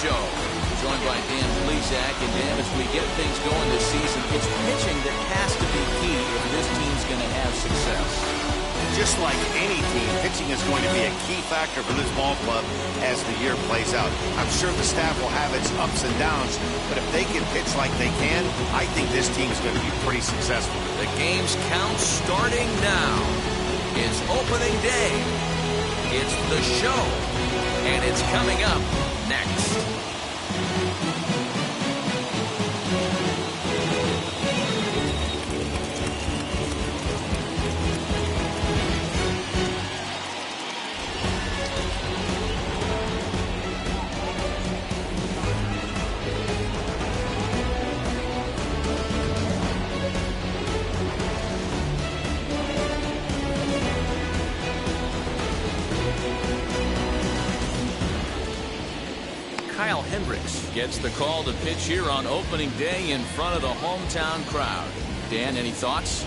show. Joined by Dan Plesac. And Dan, as we get things going this season, it's pitching that has to be key if this team's going to have success. Just like any team, pitching is going to be a key factor for this ball club as the year plays out. I'm sure the staff will have its ups and downs, but if they can pitch like they can, I think this team is going to be pretty successful. The game's count starting now. It's opening day. It's the show, and it's coming up next. Gets the call to pitch here on opening day in front of the hometown crowd. Dan, any thoughts?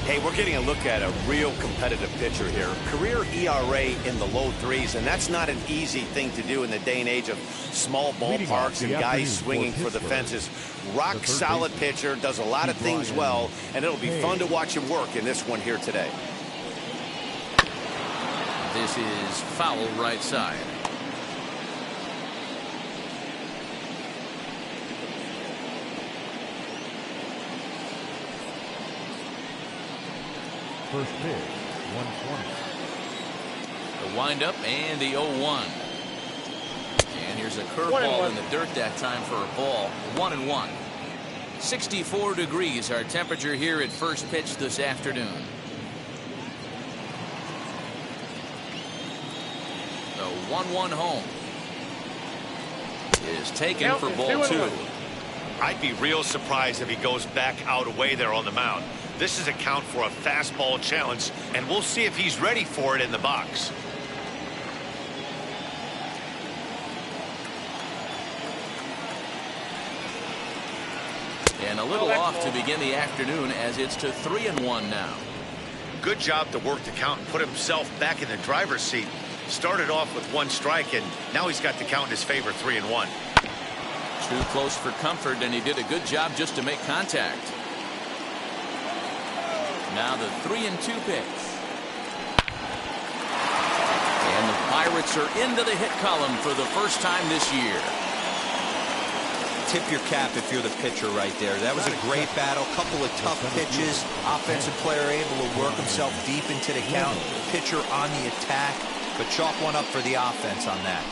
Hey, we're getting a look at a real competitive pitcher here. Career ERA in the low threes, and that's not an easy thing to do in the day and age of small ballparks and guys swinging for the fences. Rock solid pitcher, does a lot of things well, and it'll be fun to watch him work in this one here today. This is foul right side. First pitch, 120. The windup and the 0-1. And here's a curveball in the dirt that time for a ball. 1-1. 64 degrees our temperature here at first pitch this afternoon. The 1-1 home is taken for ball 2. I'd be real surprised if he goes back out away there on the mound. This is a count for a fastball challenge, and we'll see if he's ready for it in the box. And a little off to begin the afternoon as it's to 3-1 now. Good job to work the count and put himself back in the driver's seat. Started off with 1 strike, and now he's got the count in his favor, 3-1. Too close for comfort, and he did a good job just to make contact. Now the 3-2 pitch. And the Pirates are into the hit column for the first time this year. Tip your cap if you're the pitcher right there. That was a great battle. Couple of tough pitches. Offensive player able to work himself deep into the count. Pitcher on the attack, but chalk one up for the offense on that.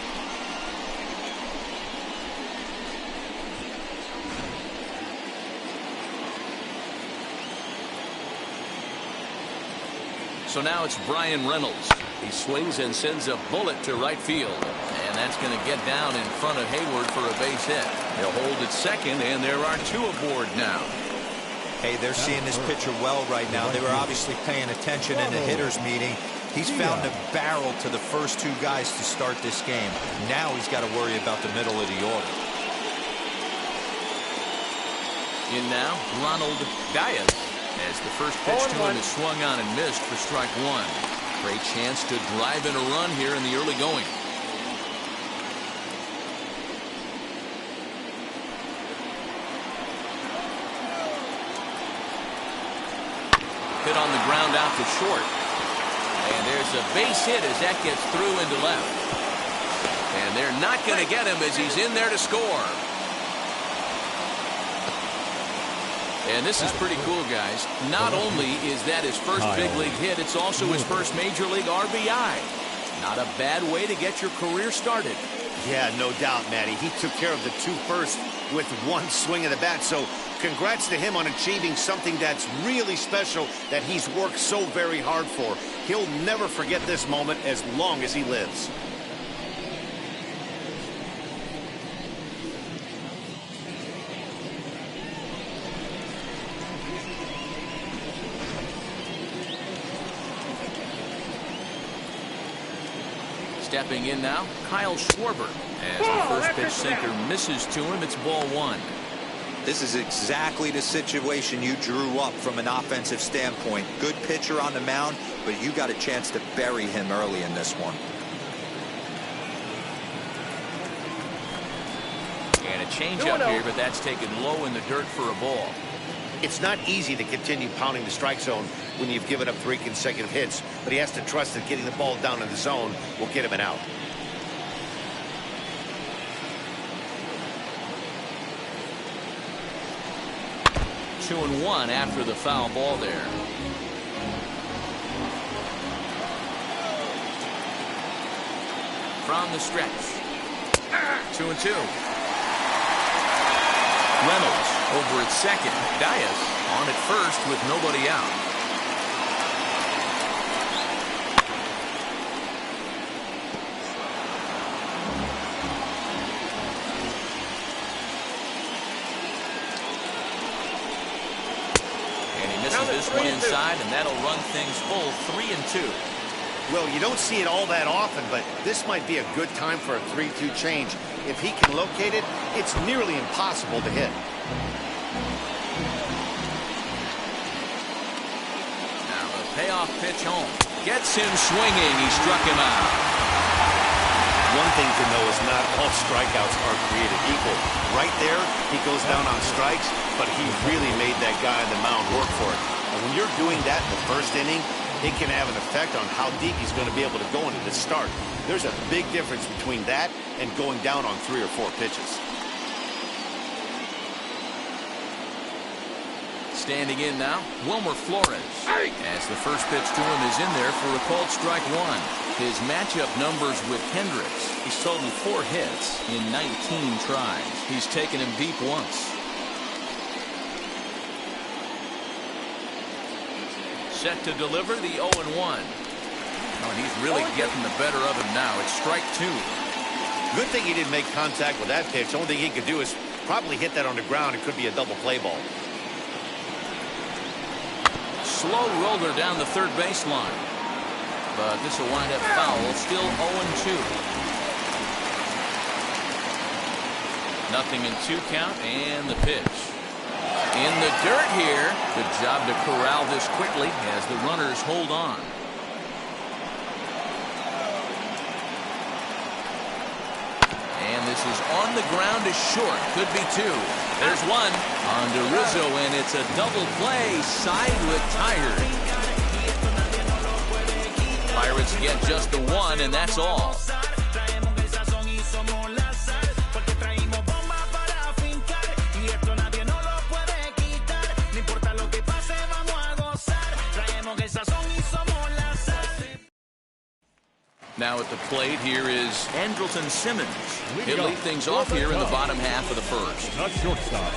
So now it's Brian Reynolds. He swings and sends a bullet to right field. And that's going to get down in front of Hayward for a base hit. He'll hold at second, and there are 2 aboard now. Hey, they're seeing this pitcher well right now. They were obviously paying attention in the hitters meeting. He's found a barrel to the first 2 guys to start this game. Now he's got to worry about the middle of the order. In now, Ronald Diaz. As the first pitch to him is swung on and missed for strike 1. Great chance to drive in a run here in the early going. Hit on the ground out to short. And there's a base hit as that gets through into left. And they're not going to get him as he's in there to score. And this is pretty cool, guys. Not only is that his first big league hit, it's also his first major league RBI. Not a bad way to get your career started. Yeah, no doubt, Matty. He took care of the 2 first with 1 swing of the bat. So congrats to him on achieving something that's really special that he's worked so very hard for. He'll never forget this moment as long as he lives. Stepping in now, Kyle Schwarber. As the first pitch sinker misses to him, it's ball 1. This is exactly the situation you drew up from an offensive standpoint. Good pitcher on the mound, but you got a chance to bury him early in this one. a changeup here, but that's taken low in the dirt for a ball. It's not easy to continue pounding the strike zone when you've given up 3 consecutive hits, but he has to trust that getting the ball down in the zone will get him an out. Two and one after the foul ball there. From the stretch. 2-2. Reynolds over at second. Dias on at first with nobody out. And he misses this one inside, and that'll run things full 3-2. Well, you don't see it all that often, but this might be a good time for a 3-2 change. If he can locate it, it's nearly impossible to hit. Now the payoff pitch home. Gets him swinging. He struck him out. One thing to know is not all strikeouts are created equal. Right there, he goes down on strikes, but he really made that guy on the mound work for it. And when you're doing that in the first inning, it can have an effect on how deep he's going to be able to go into the start. There's a big difference between that and going down on 3 or 4 pitches. Standing in now, Wilmer Flores. As the first pitch to him is in there for a called strike one. His matchup numbers with Hendricks. He's totaled 4 hits in 19 tries. He's taken him deep once. Set to deliver the 0-1. Oh, and he's really getting the better of him now. It's strike 2. Good thing he didn't make contact with that pitch. Only thing he could do is probably hit that on the ground. It could be a double play ball. Slow roller down the third baseline. But this will wind up foul. Still 0-2. Nothing in 2 count, and the pitch. In the dirt here. Good job to corral this quickly as the runners hold on. And this is on the ground to short. Could be 2. There's one. On to Rizzo, and it's a double play. Side retired. Pirates get just the 1, and that's all. Now at the plate here is Andrelton Simmons. He'll lead things off here in the bottom half of the first. The shortstop,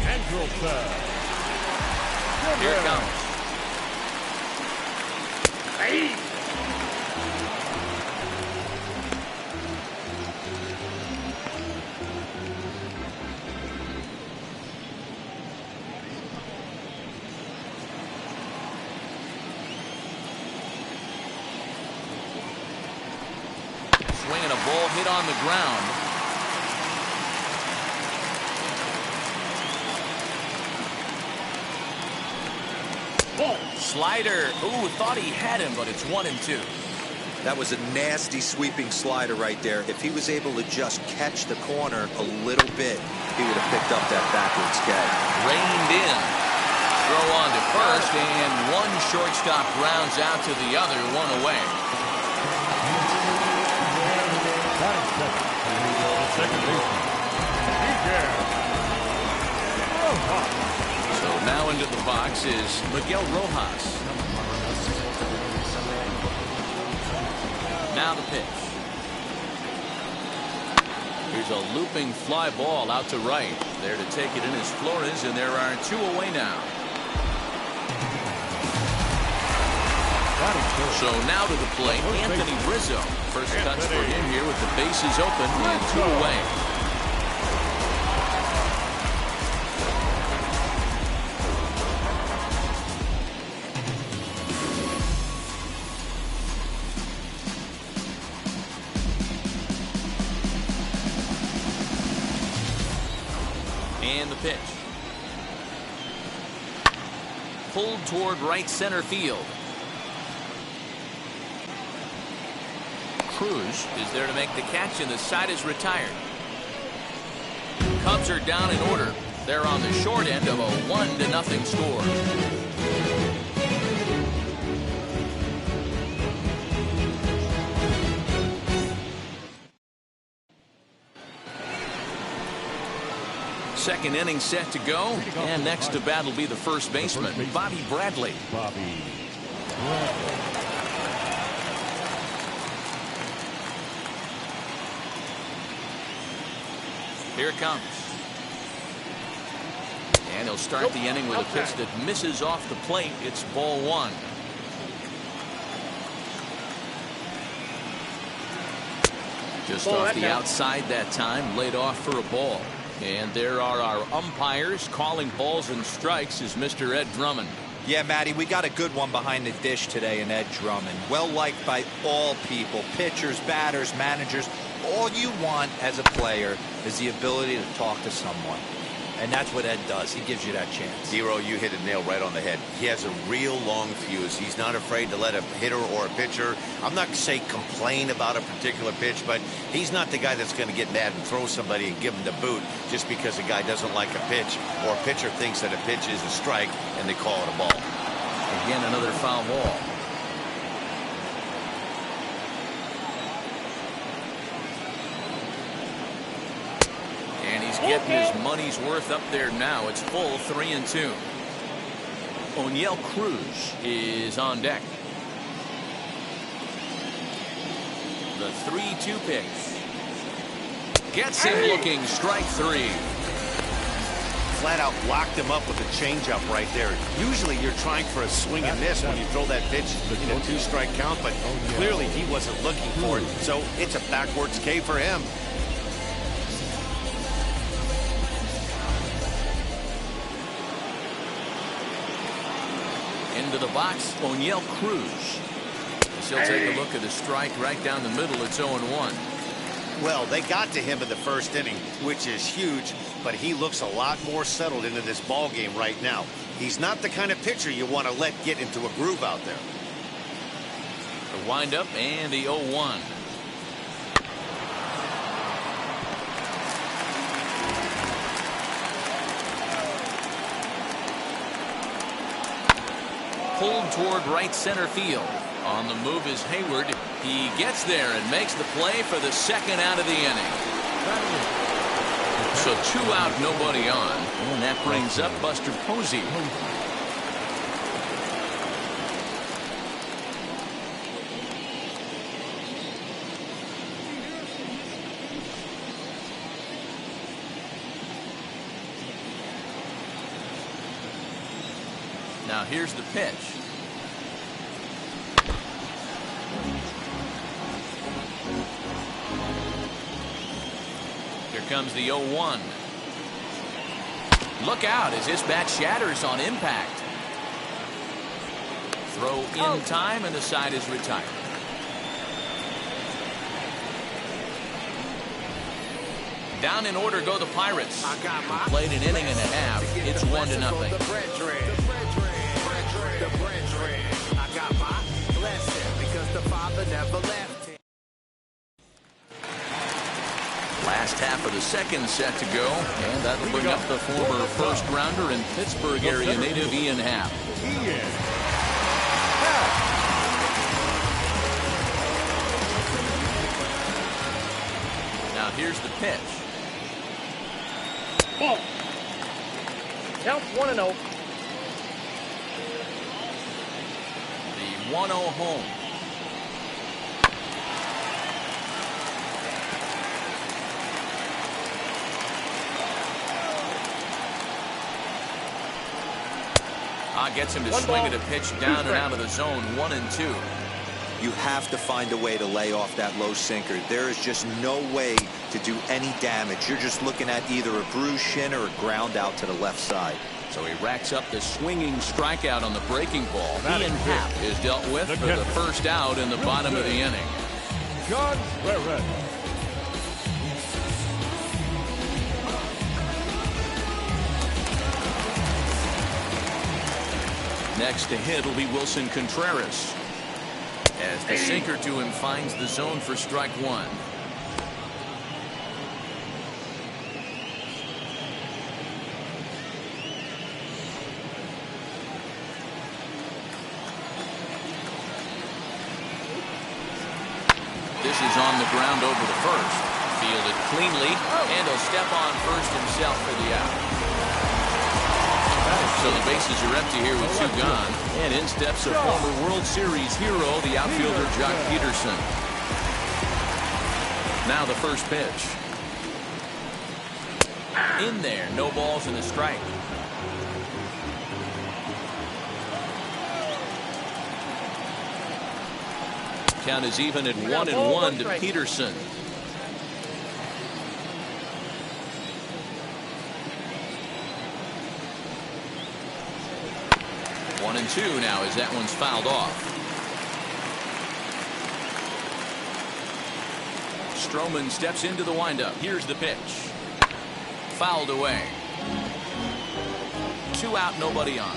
Andrelton. Here it comes. Swinging a ball hit on the ground. Slider. Ooh, thought he had him, but it's 1-2. That was a nasty sweeping slider right there. If he was able to just catch the corner a little bit, he would have picked up that backwards catch. Reined in. Throw on to first, and one shortstop grounds out to the other, 1 away. Second baseman, So now into the box is Miguel Rojas. Now the pitch. Here's a looping fly ball out to right. There to take it in is Flores, and there are 2 away now. So now to the plate, Anthony Rizzo. First touch for him here with the bases open and 2 away. And the pitch. Pulled toward right center field. Cruz is there to make the catch, and the side is retired. Cubs are down in order. They're on the short end of a 1-0 score. Second inning set to go, and next to bat will be the first baseman, Bobby Bradley. Here it comes. And he'll start the inning with a pitch that misses off the plate. It's ball one. Just off the outside that time, laid off for a ball. And there are our umpires calling balls and strikes is Mr. Ed Drummond. Yeah, Matty, we got a good one behind the dish today in Ed Drummond. Well liked by all people, pitchers, batters, managers. All you want as a player is the ability to talk to someone. And that's what Ed does. He gives you that chance. Zero, you hit a nail right on the head. He has a real long fuse. He's not afraid to let a hitter or a pitcher, I'm not going to say complain about a particular pitch, but he's not the guy that's going to get mad and throw somebody and give him the boot just because a guy doesn't like a pitch or a pitcher thinks that a pitch is a strike and they call it a ball. Again, another foul ball. Getting his money's worth up there now. It's full 3-2. O'Neill Cruz is on deck. The 3-2 pitch. Gets him looking. Strike three. Flat out blocked him up with a changeup right there. Usually you're trying for a swing and miss when you throw that pitch in a 2-strike count, but clearly he wasn't looking for it. So it's a backwards K for him. Into the box, O'Neill Cruz. He'll take a look at a strike right down the middle. It's 0-1. Well, they got to him in the first inning, which is huge, but he looks a lot more settled into this ball game right now. He's not the kind of pitcher you want to let get into a groove out there. The windup and the 0-1. Pulled toward right center field. On the move is Hayward. He gets there and makes the play for the second out of the inning. So 2 out, nobody on. And that brings up Buster Posey. Now here's the pitch. Here comes the 0-1. Look out as this bat shatters on impact. Throw in time and the side is retired. Down in order go the Pirates. Played an inning and a half. It's 1-0. I got my blessing because the Father never left him. Last half of the second set to go, and that'll bring up the former first rounder and Pittsburgh area native Ian Happ. Now here's the pitch. Ball. Count 1-0. The 1-0 home. Gets him to swing at a pitch down and out of the zone. 1-2. You have to find a way to lay off that low sinker. There is just no way to do any damage. You're just looking at either a bruised shin or a ground out to the left side. So he racks up the swinging strikeout on the breaking ball. Ian Happ is dealt with for the first out in the bottom of the inning. John Barrett. Next to hit will be Wilson Contreras. As the sinker to him finds the zone for strike one. This is on the ground over the first. Fielded cleanly, and he'll step on first himself for the out. So the bases are empty here with 2 gone. And in steps a former World Series hero, the outfielder Jock Peterson. Now the first pitch. In there, no balls and a strike. Count is even at 1-1 to Peterson. One and two now as that one's fouled off. Stroman steps into the windup. Here's the pitch. Fouled away. 2 out, nobody on.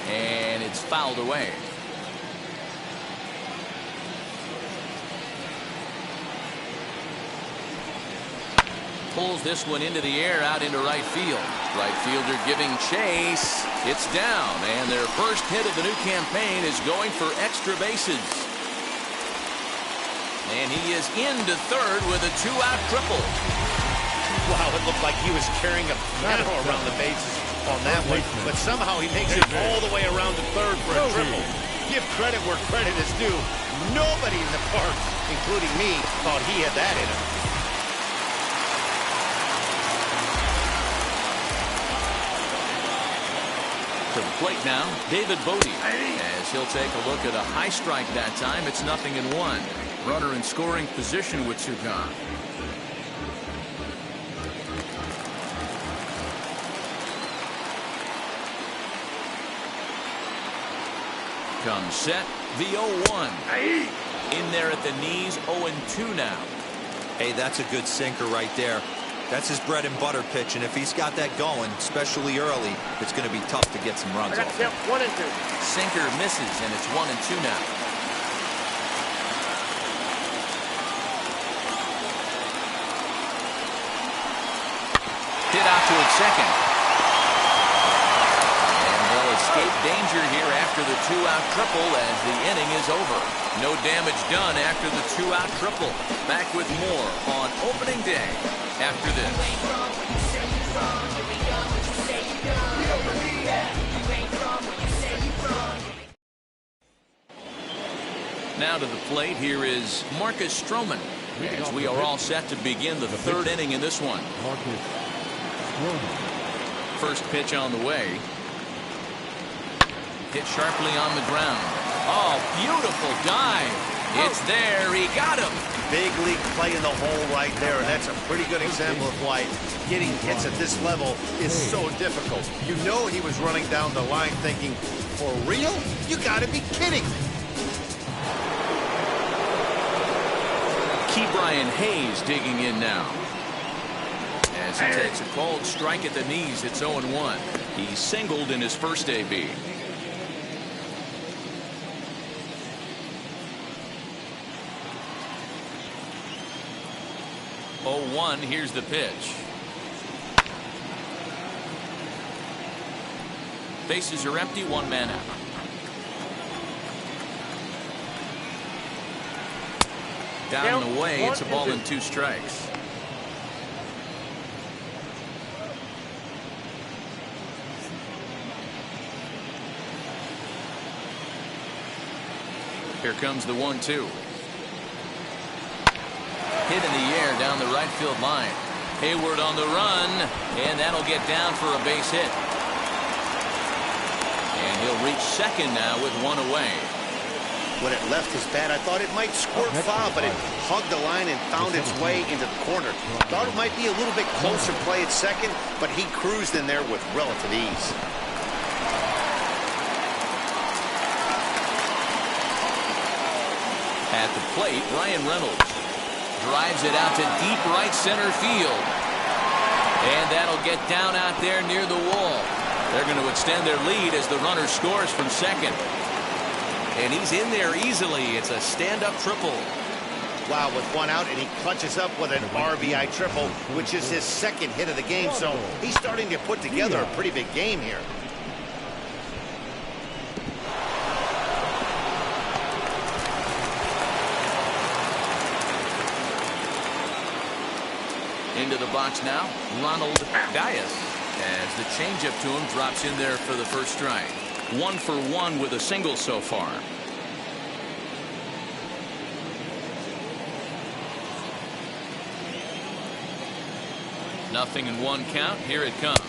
And it's fouled away. Pulls this one into the air out into right field. Right fielder giving chase. It's down, and their first hit of the new campaign is going for extra bases. And he is into third with a 2-out triple. Wow, it looked like he was carrying a piano around the bases on that one, but somehow he makes it all the way around to third for a triple. Give credit where credit is due. Nobody in the park, including me, thought he had that in him. To the plate now, David Bodie. As he'll take a look at a high strike that time, it's 0-1. Runner in scoring position with 2 gone. Comes set, the 0-1. In there at the knees, 0-2 now. Hey, that's a good sinker right there. That's his bread and butter pitch, and if he's got that going, especially early, it's going to be tough to get some runs off. 1 and 2. Sinker misses, and it's 1-2 now. Hit out to its second. And they'll escape danger here after the 2-out triple as the inning is over. No damage done after the 2-out triple. Back with more on opening day after this. Now to the plate, here is Marcus Stroman. As we are all set to begin the 3rd inning in this one. First pitch on the way. Hit sharply on the ground. Oh, beautiful dive. It's there. He got him. Big league play in the hole right there, and that's a pretty good example of why getting hits at this level is so difficult. You know he was running down the line thinking, for real? You gotta be kidding me. Brian Hayes digging in now. As he takes a cold strike at the knees, it's 0-1. He singled in his first AB. Here's the pitch. Bases are empty, 1 man out. Down and away, it's a ball and 2 strikes. Here comes the 1-2. Hit in the air down the right field line. Hayward on the run, and that'll get down for a base hit. And he'll reach second now with 1 away. When it left his bat, I thought it might squirt foul, but it hugged the line and found its way into the corner. Thought it might be a little bit closer play at second, but he cruised in there with relative ease. At the plate, Ryan Reynolds drives it out to deep right center field. And that'll get down out there near the wall. They're going to extend their lead as the runner scores from second. And he's in there easily. It's a stand-up triple. Wow, with 1 out, and he clutches up with an RBI triple, which is his 2nd hit of the game. So he's starting to put together a pretty big game here. Into the box now, Ronald Dias, as the changeup to him drops in there for the first strike. 1 for 1 with a single so far. Nothing in 1 count. Here it comes.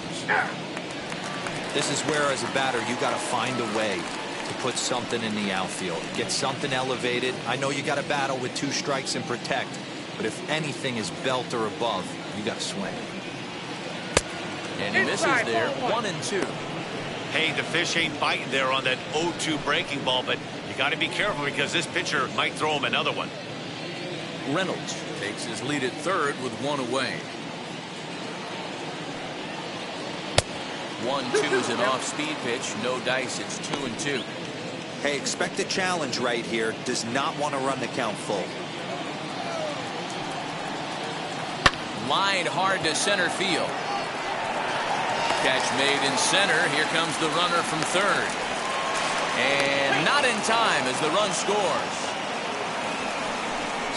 This is where, as a batter, you got to find a way to put something in the outfield. Get something elevated. I know you got to battle with 2 strikes and protect, but if anything is belt or above, you got to swing. And he misses there. 1-2. Hey, the fish ain't biting there on that 0-2 breaking ball, but you got to be careful because this pitcher might throw him another one. Reynolds takes his lead at third with 1 away. 1-2 is an off-speed pitch. No dice. It's 2-2. Hey, expect a challenge right here. Does not want to run the count full. Lined hard to center field. Catch made in center. Here comes the runner from third. And not in time as the run scores.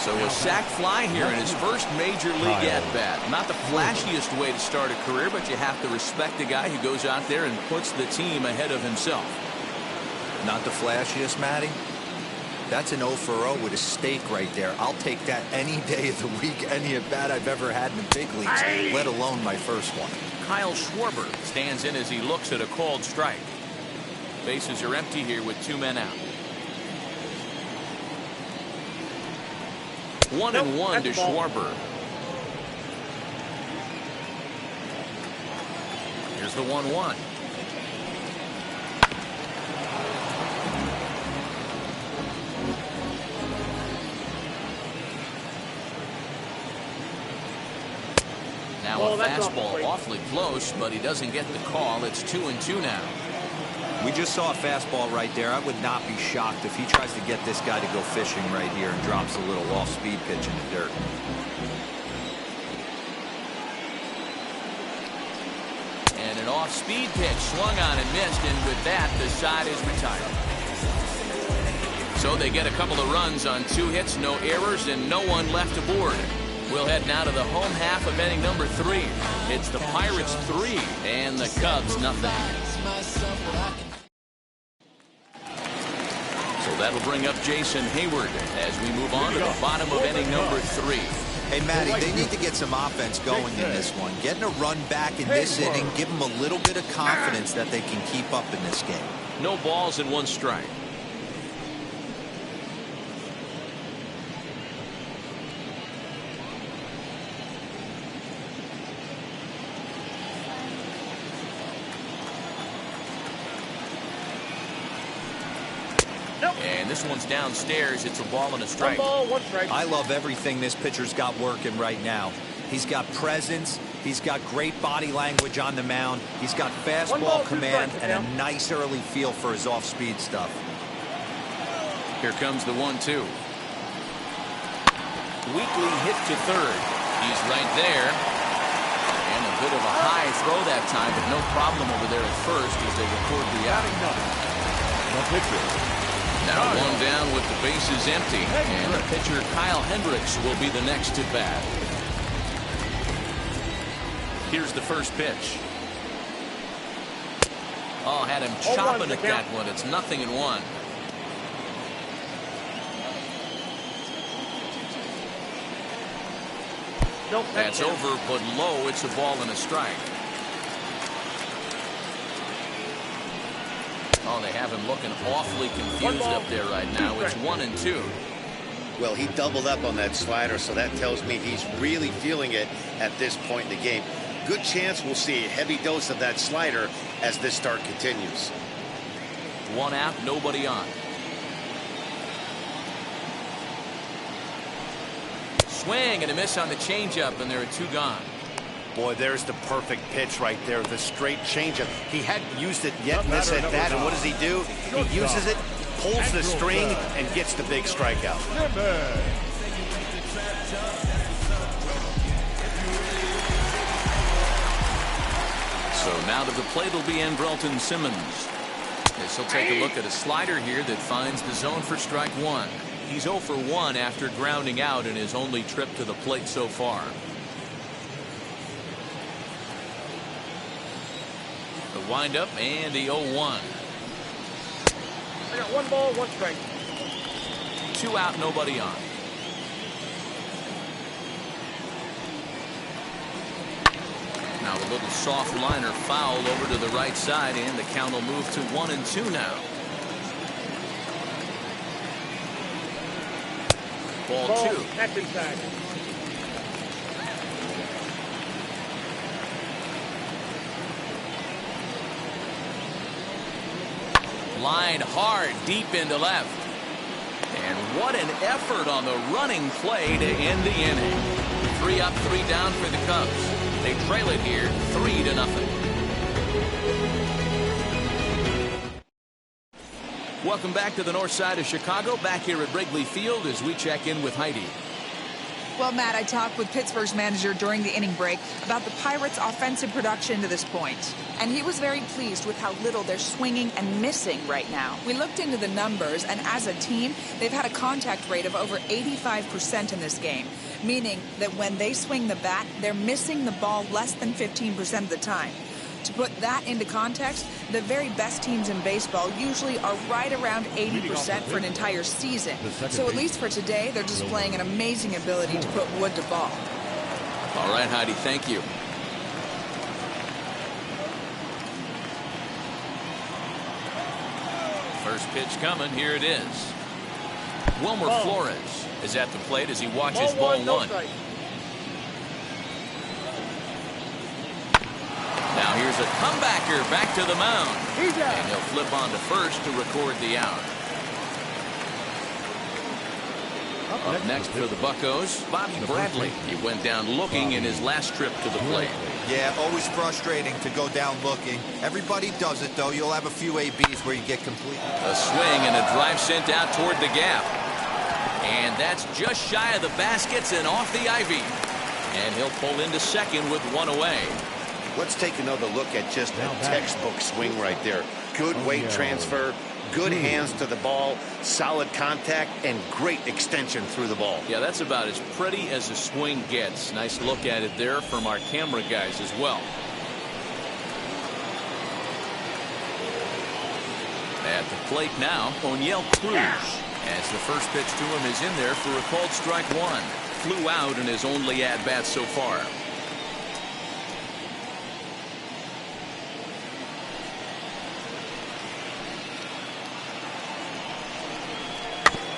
So a sac fly here in his first major league at-bat. Not the flashiest way to start a career, but you have to respect a guy who goes out there and puts the team ahead of himself. Not the flashiest, Matty? That's an 0 for 0 with a stake right there. I'll take that any day of the week, any at-bat I've ever had in the big leagues, let alone my first one. Kyle Schwarber stands in as he looks at a called strike. Bases are empty here with 2 men out. 1-1 to Schwarber. Here's the 1-1. Now a fastball awfully close, but he doesn't get the call. It's 2-2 now. We just saw a fastball right there. I would not be shocked if he tries to get this guy to go fishing right here and drops a little off-speed pitch in the dirt. And an off-speed pitch swung on and missed, and with that, the side is retired. So they get a couple of runs on 2 hits, no errors, and no one left aboard. We'll head now to the home half of inning number 3. It's the Pirates 3 and the Cubs nothing. So that'll bring up Jason Hayward as we move on to the bottom of inning number 3. Hey, Matty, they need to get some offense going in this one. Getting a run back in this inning, give them a little bit of confidence that they can keep up in this game. No balls and 1 strike. And this one's downstairs. It's a ball and a strike. 1 ball, 1 strike. I love everything this pitcher's got working right now. He's got presence. He's got great body language on the mound. He's got fastball command and a nice early feel for his off-speed stuff. Here comes the 1-2. Weekly hit to third. He's right there. And a bit of a high throw that time, but no problem over there at first as they record the out. The pitcher. Now 1 down with the bases empty, and the pitcher Kyle Hendricks will be the next at bat. Here's the first pitch. Oh, had him chopping at that one. It's 0-1. That's over, but low. It's a ball and a strike. Oh, they have him looking awfully confused up there right now. It's 1-2. Well, he doubled up on that slider, so that tells me he's really feeling it at this point in the game. Good chance we'll see a heavy dose of that slider as this start continues. 1 out, nobody on. Swing and a miss on the changeup, and there are 2 gone. Boy, there's the perfect pitch right there, the straight changeup. He hadn't used it yet in this at bat, and what does he do? He uses it, pulls the string, and gets the big strikeout. So now to the plate will be Andrelton Simmons. This will take a look at a slider here that finds the zone for strike 1. He's 0 for 1 after grounding out in his only trip to the plate so far. The windup and the 0-1. I got 1 ball, 1 strike. 2 out, nobody on. Now the little soft liner foul over to the right side, and the count will move to 1-2 now. Ball 2. That's inside. Line hard deep into left. And what an effort on the running play to end the inning. 3 up, 3 down for the Cubs. They trail it here 3-0. Welcome back to the north side of Chicago. Back here at Wrigley Field as we check in with Heidi. Well, Matt, I talked with Pittsburgh's manager during the inning break about the Pirates' offensive production to this point. And he was very pleased with how little they're swinging and missing right now. We looked into the numbers, and as a team, they've had a contact rate of over 85% in this game, meaning that when they swing the bat, they're missing the ball less than 15% of the time. To put that into context, the very best teams in baseball usually are right around 80% for an entire season. So at least for today, they're displaying an amazing ability to put wood to ball. All right, Heidi, thank you. First pitch coming. Here it is. Wilmer Flores is at the plate as he watches ball 1. Now here's a comebacker back to the mound. And he'll flip on to first to record the out. Up next for the Buccos, Bobby Bradley. He went down looking in his last trip to the plate. Yeah, always frustrating to go down looking. Everybody does it, though. You'll have a few ABs where you get complete. A swing and a drive sent out toward the gap. And that's just shy of the baskets and off the ivy. And he'll pull into second with 1 away. Let's take another look at just a textbook swing right there. Good weight transfer, good hands to the ball, solid contact, and great extension through the ball. Yeah, that's about as pretty as a swing gets. Nice look at it there from our camera guys as well. At the plate now, O'Neill Cruz. As the first pitch to him is in there for a called strike 1. Flew out in his only at-bat so far.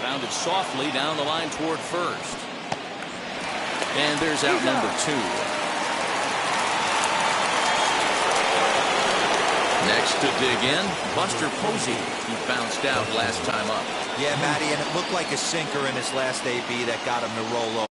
Rounded softly down the line toward first. And there's out number 2. Next to dig in, Buster Posey. He bounced out last time up. Yeah, Matty, and it looked like a sinker in his last AB that got him to roll over.